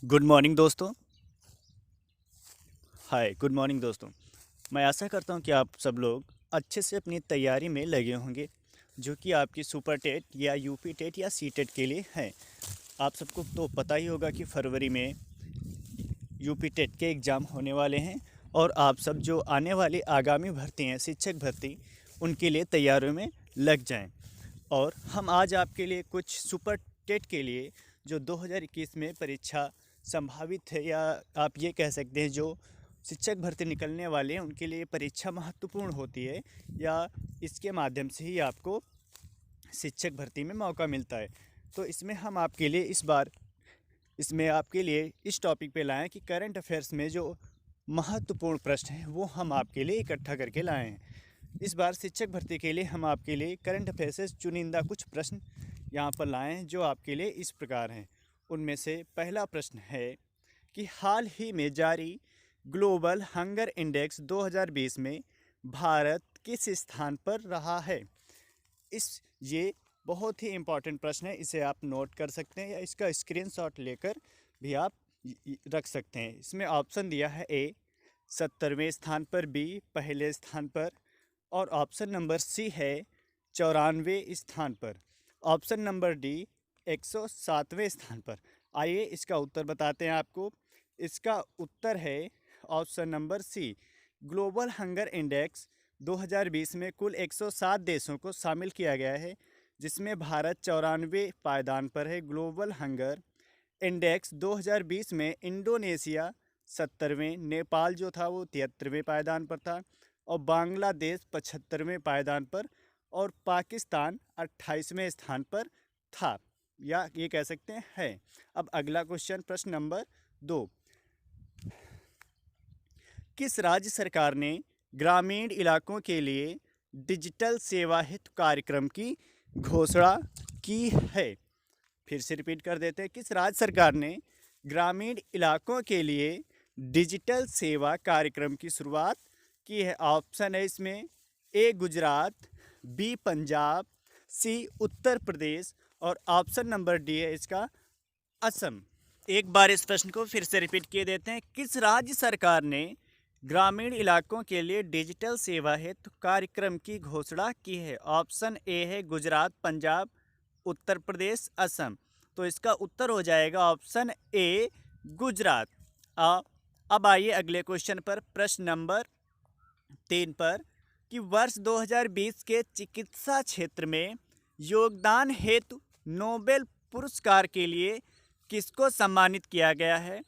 Good morning दोस्तों। Good morning दोस्तों। मैं आशा करता हूं कि आप सब लोग अच्छे से अपनी तैयारी में लगे होंगे, जो कि आपकी सुपर टेट या यूपी टेट या सी टेट के लिए है। आप सबको तो पता ही होगा कि फरवरी में यूपी टेट के एग्ज़ाम होने वाले हैं और आप सब जो आने वाली आगामी भर्ती हैं, शिक्षक भर्ती, उनके लिए तैयारियों में लग जाएं। और हम आज आपके लिए कुछ सुपर टेट के लिए जो 2021 में परीक्षा संभावित है, या आप ये कह सकते हैं जो शिक्षक भर्ती निकलने वाले हैं उनके लिए परीक्षा महत्वपूर्ण होती है, या इसके माध्यम से ही आपको शिक्षक भर्ती में मौका मिलता है। तो इसमें हम आपके लिए इस टॉपिक पे लाएं कि करंट अफेयर्स में जो महत्वपूर्ण प्रश्न हैं वो हम आपके लिए इकट्ठा करके लाए हैं। इस बार शिक्षक भर्ती के लिए हम आपके लिए करंट अफेयर से चुनिंदा कुछ प्रश्न यहाँ पर लाए हैं, जो आपके लिए इस प्रकार हैं। उनमें से पहला प्रश्न है कि हाल ही में जारी ग्लोबल हंगर इंडेक्स 2020 में भारत किस स्थान पर रहा है। ये बहुत ही इम्पॉर्टेंट प्रश्न है, इसे आप नोट कर सकते हैं या इसका स्क्रीनशॉट लेकर भी आप रख सकते हैं। इसमें ऑप्शन दिया है: ए 70वें स्थान पर, बी पहले स्थान पर, और ऑप्शन नंबर सी है 94वें स्थान पर, ऑप्शन नंबर डी 107वें स्थान पर। आइए इसका उत्तर बताते हैं आपको। इसका उत्तर है option number C. Global hunger index 2020 में कुल 107 देशों को शामिल किया गया है, जिसमें भारत 94वें पायदान पर है। ग्लोबल हंगर इंडेक्स 2020 में इंडोनेशिया 70वें, नेपाल जो था वो 73वें पायदान पर था, और बांग्लादेश 75वें पायदान पर, और पाकिस्तान 28वें स्थान पर था, या ये कह सकते हैं है। अब अगला क्वेश्चन, प्रश्न नंबर 2। किस राज्य सरकार ने ग्रामीण इलाकों के लिए डिजिटल सेवा हेतु कार्यक्रम की घोषणा की है। फिर से रिपीट कर देते हैं, किस राज्य सरकार ने ग्रामीण इलाकों के लिए डिजिटल सेवा कार्यक्रम की शुरुआत की है। ऑप्शन है इसमें: ए गुजरात, बी पंजाब, सी उत्तर प्रदेश, और ऑप्शन नंबर डी है इसका असम। एक बार इस प्रश्न को फिर से रिपीट किए देते हैं, किस राज्य सरकार ने ग्रामीण इलाकों के लिए डिजिटल सेवा हेतु कार्यक्रम की घोषणा की है। ऑप्शन ए है गुजरात, पंजाब, उत्तर प्रदेश, असम। तो इसका उत्तर हो जाएगा ऑप्शन ए गुजरात। अब आइए अगले क्वेश्चन पर, प्रश्न नंबर 3 पर, कि वर्ष 2020 के चिकित्सा क्षेत्र में योगदान हेतु नोबेल पुरस्कार के लिए किसको सम्मानित किया गया है।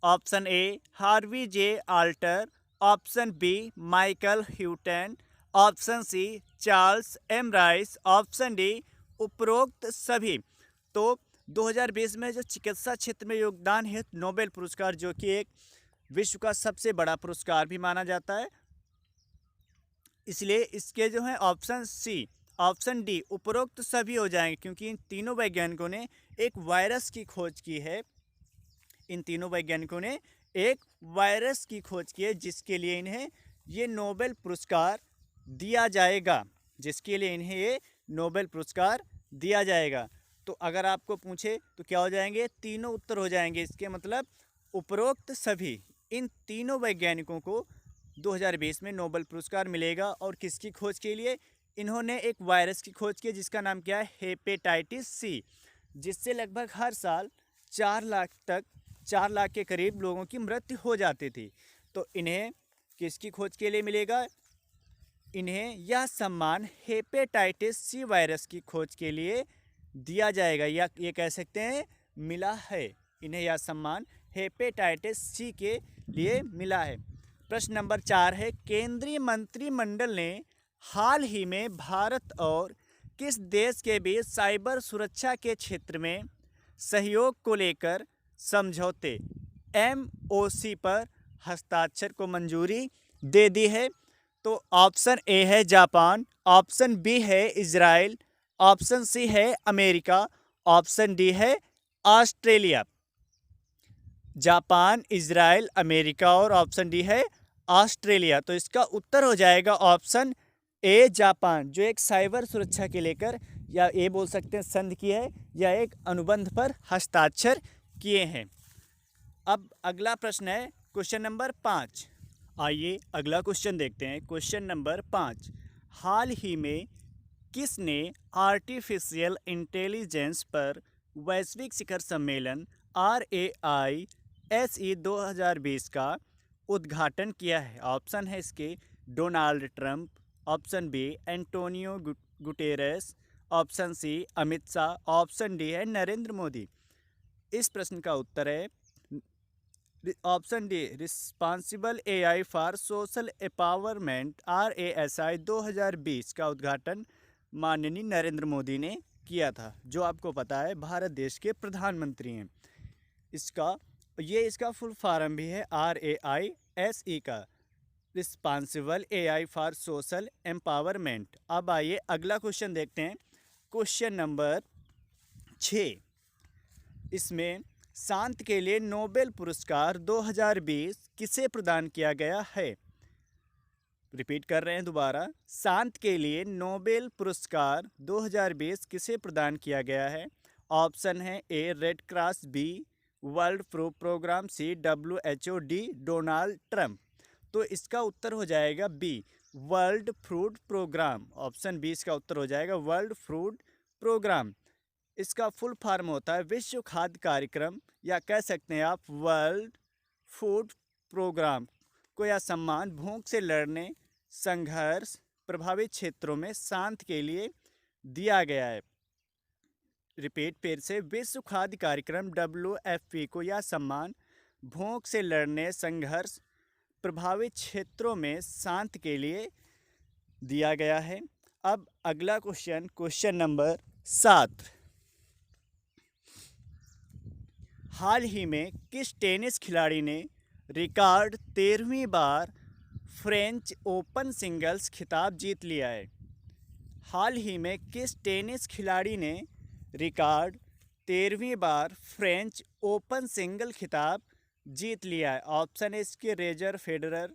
Option A Harvey J Alter, option B Michael Houghton, option C Charles M Rice, option D उपरोक्त सभी। तो 2020 में जो चिकित्सा क्षेत्र में योगदान हेतु नोबेल पुरस्कार, जो कि एक विश्व का सबसे बड़ा पुरस्कार भी माना जाता है, इसलिए इसके जो है ऑप्शन सी, ऑप्शन डी उपरोक्त सभी हो जाएंगे, क्योंकि इन तीनों वैज्ञानिकों ने एक वायरस की खोज की है। इन तीनों वैज्ञानिकों ने एक वायरस की खोज की है, जिसके लिए इन्हें ये नोबेल पुरस्कार दिया जाएगा, दिया जाएगा। तो अगर आपको पूछे तो क्या हो जाएंगे, तीनों उत्तर हो जाएंगे इसके, मतलब उपरोक्त सभी। इन तीनों वैज्ञानिकों को 2020 में नोबेल पुरस्कार मिलेगा। और किसकी खोज के लिए? इन्होंने एक वायरस की खोज की, जिसका नाम क्या है, हेपेटाइटिस सी, जिससे लगभग हर साल 4 लाख के करीब लोगों की मृत्यु हो जाती थी। तो इन्हें किसकी खोज के लिए मिलेगा? इन्हें यह सम्मान हेपेटाइटिस सी वायरस की खोज के लिए दिया जाएगा, या ये कह सकते हैं मिला है। इन्हें यह सम्मान हेपेटाइटिस सी के लिए मिला है। प्रश्न नंबर 4 है, केंद्रीय मंत्रिमंडल ने हाल ही में भारत और किस देश के बीच साइबर सुरक्षा के क्षेत्र में सहयोग को लेकर समझौते MOC पर हस्ताक्षर को मंजूरी दे दी है। तो ऑप्शन ए है जापान, ऑप्शन बी है इजराइल, ऑप्शन सी है अमेरिका, ऑप्शन डी है ऑस्ट्रेलिया। जापान, इजराइल, अमेरिका, और ऑप्शन डी है ऑस्ट्रेलिया। तो इसका उत्तर हो जाएगा ऑप्शन ए जापान, जो एक साइबर सुरक्षा के लेकर, या ये बोल सकते हैं संधि की है, या एक अनुबंध पर हस्ताक्षर किए हैं। अब अगला प्रश्न है क्वेश्चन नंबर 5। आइए अगला क्वेश्चन देखते हैं। क्वेश्चन नंबर 5, हाल ही में किसने आर्टिफिशियल इंटेलिजेंस पर वैश्विक शिखर सम्मेलन RAISE 2020 का उद्घाटन किया है? ऑप्शन है इसके Donald Trump, option B Antonio Guterres, option C Amit Shah, option D है नरेंद्र मोदी। इस प्रश्न का उत्तर है option D responsible AI for social empowerment RASI 2020 का उद्घाटन माननीय नरेंद्र मोदी ने किया था, जो आपको पता है भारत देश के प्रधानमंत्री हैं। इसका फुल फॉर्म भी है RAISE का, responsible AI for social empowerment. अब आइए अगला क्वेश्चन देखते हैं। क्वेश्चन नंबर 6, इसमें शांति के लिए नोबेल पुरस्कार 2020 किसे प्रदान किया गया है? रिपीट कर रहे हैं दोबारा, शांति के लिए नोबेल पुरस्कार 2020 किसे प्रदान किया गया है? ऑप्शन है A Red Cross, B World Food Programme, C WHO, D Donald Trump. तो इसका उत्तर हो जाएगा B World Food Programme. Option B इसका उत्तर हो जाएगा वर्ल्ड फूड प्रोग्राम। इसका फुल फॉर्म होता है विश्व खाद्य कार्यक्रम, या कह सकते हैं आप वर्ल्ड फूड प्रोग्राम को यह सम्मान भूख से लड़ने संघर्ष प्रभावित क्षेत्रों में शांति के लिए दिया गया है। रिपीट फिर से, विश्व खाद्य कार्यक्रम WFP को यह सम्मान भूख से लड़ने संघर्ष प्रभावित क्षेत्रों में शांति के लिए दिया गया है। अब अगला क्वेश्चन, क्वेश्चन नंबर 7, हाल ही में किस टेनिस खिलाड़ी ने रिकॉर्ड 13वीं बार फ्रेंच ओपन सिंगल्स खिताब जीत लिया है? हाल ही में किस टेनिस खिलाड़ी ने रिकॉर्ड 13वीं बार फ्रेंच ओपन सिंगल खिताब जीत लिया है? ऑप्शन है इसके Roger Federer,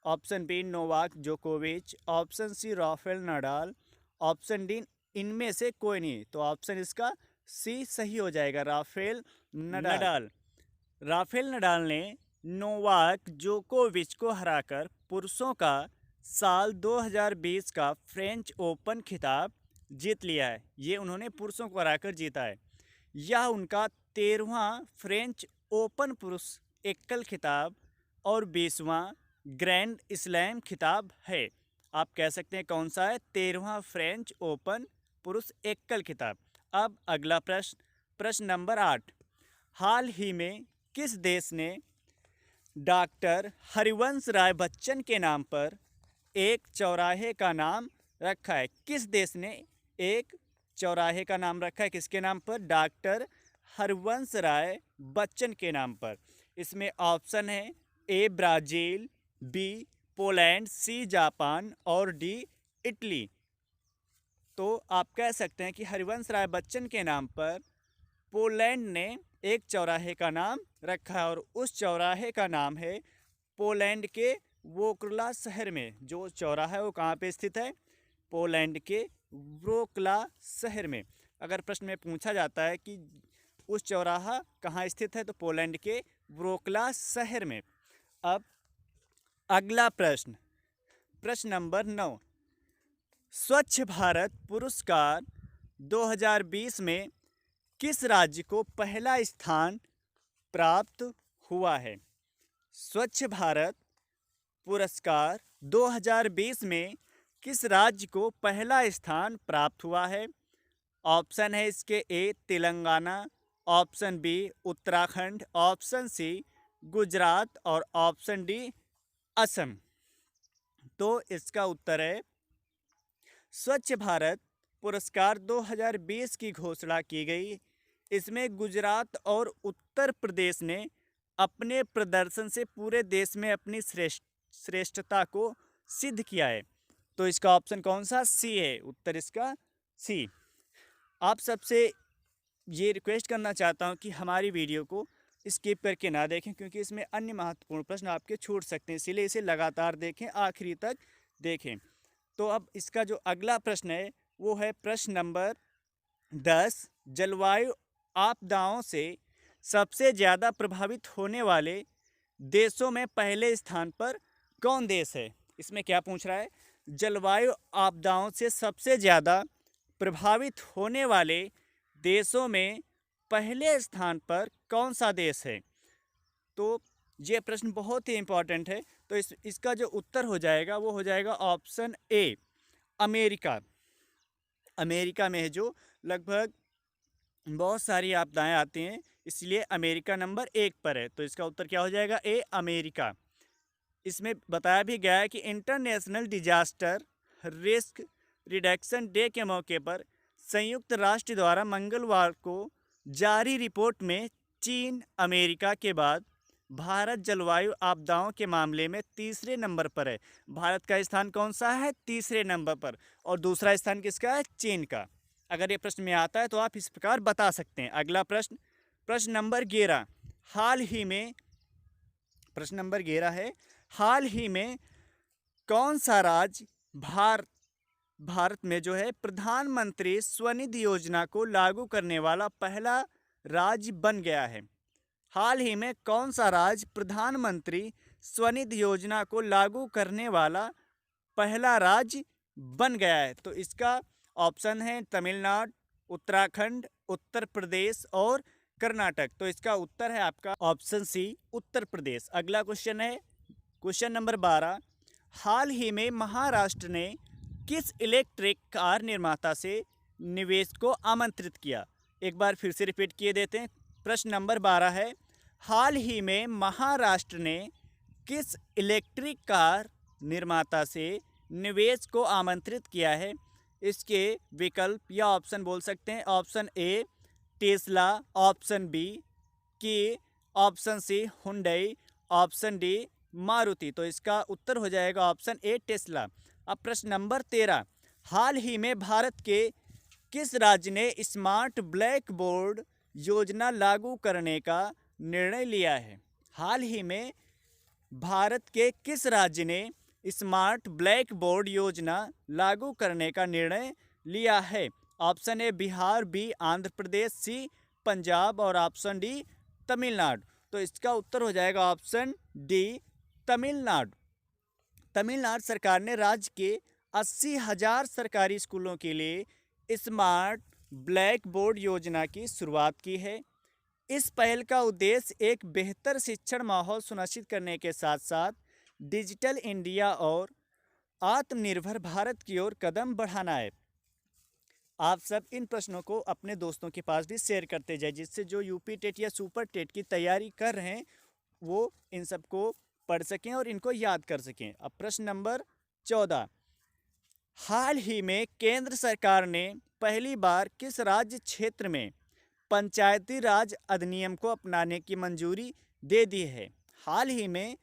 option B Novak जोकोविच, option C Rafael Nadal, option D इनमें से कोई नहीं। तो ऑप्शन इसका सी सही हो जाएगा, राफेल नडाल। राफेल नडाल ने नोवाक जोकोविच को हराकर पुरुषों का साल 2020 का फ्रेंच ओपन खिताब जीत लिया है। ये उन्होंने पुरुषों को हराकर जीता है। यह उनका 13वां फ्रेंच ओपन पुरुष एकल खिताब और 20वां ग्रैंड स्लैम खिताब है। आप कह सकते हैं कौन सा है? 13वां फ्रेंच ओपन पुरुष एकल खिताब। अब अगला प्रश्न, प्रश्न नंबर 8, हाल ही में किस देश ने डॉक्टर हरिवंश राय बच्चन के नाम पर एक चौराहे का नाम रखा है? किस देश ने एक चौराहे का नाम रखा है? किसके नाम पर? डॉक्टर हरिवंश राय बच्चन के नाम पर। इसमें ऑप्शन है A Brazil, B Poland, C Japan और डी इटली। तो आप कह सकते हैं कि हरिवंश राय बच्चन के नाम पर पोलैंड ने एक चौराहे का नाम रखा है, और उस चौराहे का नाम है पोलैंड के वोक्ला शहर में। जो चौराहा है वो कहाँ पे स्थित है? पोलैंड के वोक्ला शहर में। अगर प्रश्न में पूछा जाता है कि उस चौराहा कहाँ स्थित है, तो पोलैंड के वोक्ला शहर में। अब अगला प्रश्न, प्रश्न नंबर 9, स्वच्छ भारत पुरस्कार 2020 में किस राज्य को पहला स्थान प्राप्त हुआ है? स्वच्छ भारत पुरस्कार 2020 में किस राज्य को पहला स्थान प्राप्त हुआ है? ऑप्शन है इसके A Telangana, option B Uttarakhand, option C Gujarat और ऑप्शन डी असम। तो इसका उत्तर है स्वच्छ भारत पुरस्कार 2020 की घोषणा की गई। इसमें गुजरात और उत्तर प्रदेश ने अपने प्रदर्शन से पूरे देश में अपनी श्रेष्ठता को सिद्ध किया है। तो इसका ऑप्शन कौन सा? सी है, उत्तर इसका सी। आप सबसे ये रिक्वेस्ट करना चाहता हूँ कि हमारी वीडियो को स्किप करके ना देखें, क्योंकि इसमें अन्य महत्वपूर्ण प्रश्न आपके छूट सकते हैं, इसीलिए इसे लगातार देखें, आखिरी तक देखें। तो अब इसका जो अगला प्रश्न है वो है प्रश्न नंबर 10, जलवायु आपदाओं से सबसे ज़्यादा प्रभावित होने वाले देशों में पहले स्थान पर कौन देश है? इसमें क्या पूछ रहा है? जलवायु आपदाओं से सबसे ज़्यादा प्रभावित होने वाले देशों में पहले स्थान पर कौन सा देश है? तो ये प्रश्न बहुत ही इम्पोर्टेंट है। तो इसका जो उत्तर हो जाएगा वो हो जाएगा ऑप्शन ए, अमेरिका। अमेरिका में है जो लगभग बहुत सारी आपदाएं आती हैं, इसलिए अमेरिका नंबर 1 पर है। तो इसका उत्तर क्या हो जाएगा? ए, अमेरिका। इसमें बताया भी गया है कि international disaster risk reduction day के मौके पर संयुक्त राष्ट्र द्वारा मंगलवार को जारी रिपोर्ट में चीन अमेरिका के बाद भारत जलवायु आपदाओं के मामले में तीसरे नंबर पर है। भारत का स्थान कौन सा है? तीसरे नंबर पर। और दूसरा स्थान किसका है? चीन का। अगर ये प्रश्न में आता है तो आप इस प्रकार बता सकते हैं। अगला प्रश्न, प्रश्न नंबर 11। हाल ही में, प्रश्न नंबर 11 है, हाल ही में कौन सा राज्य भारत में जो है प्रधानमंत्री स्वनिधि योजना को लागू करने वाला पहला राज्य बन गया है? हाल ही में कौन सा राज्य प्रधानमंत्री स्वनिधि योजना को लागू करने वाला पहला राज्य बन गया है? तो इसका ऑप्शन है तमिलनाडु, उत्तराखंड, उत्तर प्रदेश और कर्नाटक। तो इसका उत्तर है आपका ऑप्शन सी, उत्तर प्रदेश। अगला क्वेश्चन है क्वेश्चन नंबर 12। हाल ही में महाराष्ट्र ने किस इलेक्ट्रिक कार निर्माता से निवेश को आमंत्रित किया? एक बार फिर से रिपीट किए देते हैं। प्रश्न नंबर 12 है, हाल ही में महाराष्ट्र ने किस इलेक्ट्रिक कार निर्माता से निवेश को आमंत्रित किया है? इसके विकल्प या ऑप्शन बोल सकते हैं। Option A Tesla, option B Kia, option C Hyundai, option D Maruti. तो इसका उत्तर हो जाएगा ऑप्शन ए टेस्ला। अब प्रश्न नंबर 13। हाल ही में भारत के किस राज्य ने स्मार्ट ब्लैक बोर्ड योजना लागू करने का निर्णय लिया है? हाल ही में भारत के किस राज्य ने स्मार्ट ब्लैक बोर्ड योजना लागू करने का निर्णय लिया है? Option A Bihar, B Andhra Pradesh, C Punjab और ऑप्शन डी तमिलनाडु। तो इसका उत्तर हो जाएगा ऑप्शन डी तमिलनाडु। तमिलनाडु सरकार ने राज्य के 80,000 सरकारी स्कूलों के लिए स्मार्ट ब्लैक बोर्ड योजना की शुरुआत की है। इस पहल का उद्देश्य एक बेहतर शिक्षण माहौल सुनिश्चित करने के साथ साथ डिजिटल इंडिया और आत्मनिर्भर भारत की ओर कदम बढ़ाना है। आप सब इन प्रश्नों को अपने दोस्तों के पास भी शेयर करते जाए, जिससे जो यूपी टेट या सुपर टेट की तैयारी कर रहे हैं वो इन सबको पढ़ सकें और इनको याद कर सकें। अब प्रश्न नंबर 14। हाल ही में केंद्र सरकार ने पहली बार किस राज्य क्षेत्र में पंचायती राज अधिनियम को अपनाने की मंजूरी दे दी है? हाल ही में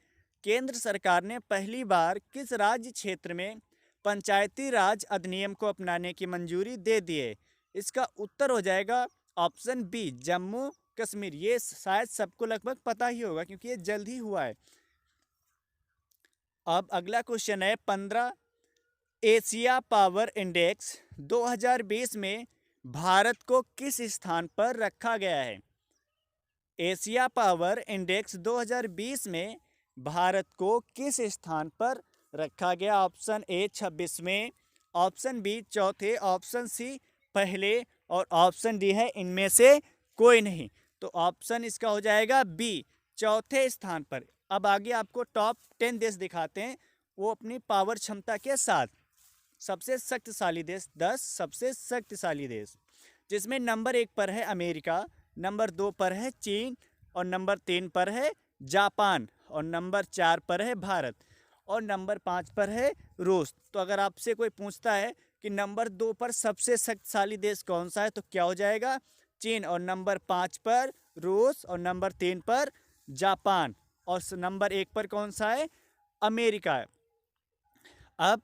केंद्र सरकार ने पहली बार किस राज्य क्षेत्र में पंचायती राज अधिनियम को अपनाने की मंजूरी दे दी है? इसका उत्तर हो जाएगा ऑप्शन बी, जम्मू कश्मीर। ये शायद सबको लगभग पता ही होगा क्योंकि ये जल्द ही हुआ है। अब अगला क्वेश्चन है 15। एशिया पावर इंडेक्स 2020 में भारत को किस स्थान पर रखा गया है? एशिया पावर इंडेक्स 2020 में भारत को किस स्थान पर रखा गया? ऑप्शन ए 26वें, ऑप्शन बी चौथे, ऑप्शन सी पहले और ऑप्शन डी है इनमें से कोई नहीं। तो ऑप्शन इसका हो जाएगा बी, चौथे स्थान पर। अब आगे आपको टॉप 10 देश दिखाते हैं, वो अपनी पावर क्षमता के साथ। सबसे शक्तिशाली देश, 10 सबसे शक्तिशाली देश, जिसमें नंबर 1 पर है अमेरिका, नंबर 2 पर है चीन और नंबर 3 पर है जापान और नंबर 4 पर है भारत और नंबर 5 पर है रूस। तो अगर आपसे कोई पूछता है कि नंबर 2 पर सबसे शक्तिशाली देश कौन सा है तो क्या हो जाएगा? चीन। और नंबर 5 पर रूस और नंबर 3 पर जापान और नंबर 1 पर कौन सा है? अमेरिका। अब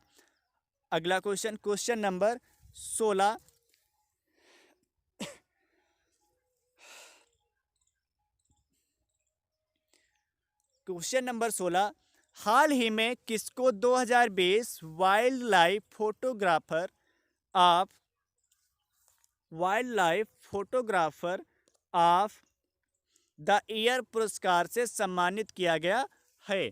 अगला question, question number 16। Question number 16। हाल ही में किसको 2020 wildlife photographer of the year पुरस्कार से सम्मानित किया गया है।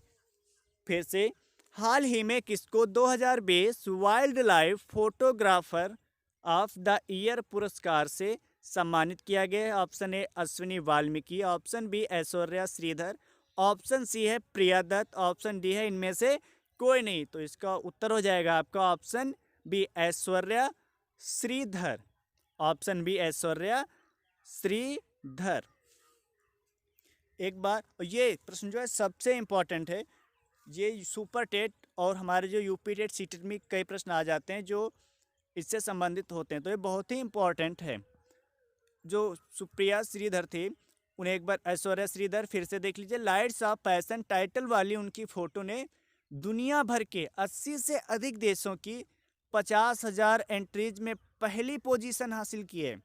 फिर से, हाल ही में किसको 2020 wildlife photographer of the year पुरस्कार से सम्मानित किया गया है? Option A Ashwini Valmiki, option B Aishwarya Sridhar, option C है प्रिया दत्त, ऑप्शन डी है इनमें से कोई नहीं। तो इसका उत्तर हो जाएगा आपका option B Aishwarya Sridhar. Option B Aishwarya Sridhar. एक बार ये प्रश्न जो है सबसे इम्पोर्टेंट है। ये सुपर टेट और हमारे जो यूपी टेट सी टेट में कई प्रश्न आ जाते हैं जो इससे संबंधित होते हैं, तो ये बहुत ही इम्पोर्टेंट है। जो सुप्रिया श्रीधर थी, उन्हें एक बार ऐश्वर्या श्रीधर फिर से देख लीजिए। लाइट्स ऑफ पैशन टाइटल वाली उनकी फ़ोटो ने दुनिया भर के 80 से अधिक देशों की 50,000 एंट्रीज में पहली पोजीशन हासिल की है।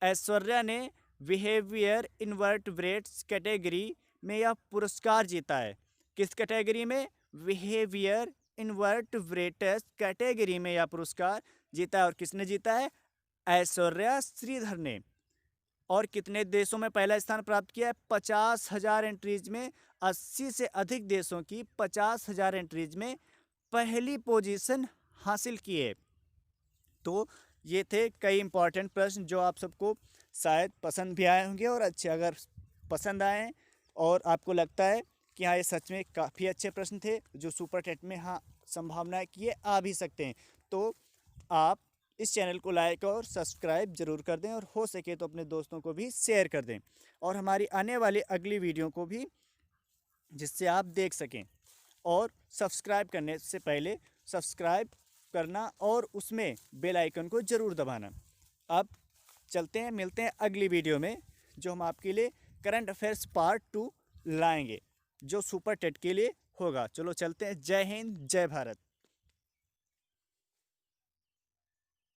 ऐश्वर्या ने बिहेवियर इन्वर्टब्रेट्स कैटेगरी में यह पुरस्कार जीता है। किस कैटेगरी में? बिहेवियर इन्वर्टब्रेट्स कैटेगरी में यह पुरस्कार जीता है। और किसने जीता है? ऐश्वर्या श्रीधर ने। और कितने देशों में पहला स्थान प्राप्त किया है? 50,000 एंट्रीज में 80 से अधिक देशों की 50,000 एंट्रीज में पहली पोजीशन हासिल की है। तो ये थे कई इंपॉर्टेंट प्रश्न जो आप सबको शायद पसंद भी आए होंगे। और अच्छे, अगर पसंद आए हैं और आपको लगता है कि हाँ ये सच में काफ़ी अच्छे प्रश्न थे जो सुपर टेट में हाँ संभावना है कि ये आ भी सकते हैं, तो आप इस चैनल को लाइक और सब्सक्राइब ज़रूर कर दें और हो सके तो अपने दोस्तों को भी शेयर कर दें और हमारी आने वाली अगली वीडियो को भी जिससे आप देख सकें। और सब्सक्राइब करने से पहले सब्सक्राइब करना और उसमें बेल आइकन को ज़रूर दबाना। अब चलते हैं, मिलते हैं अगली वीडियो में जो हम आपके लिए करंट अफेयर्स पार्ट 2 लाएंगे जो सुपर टेट के लिए होगा। चलो चलते हैं। जय हिंद, जय भारत।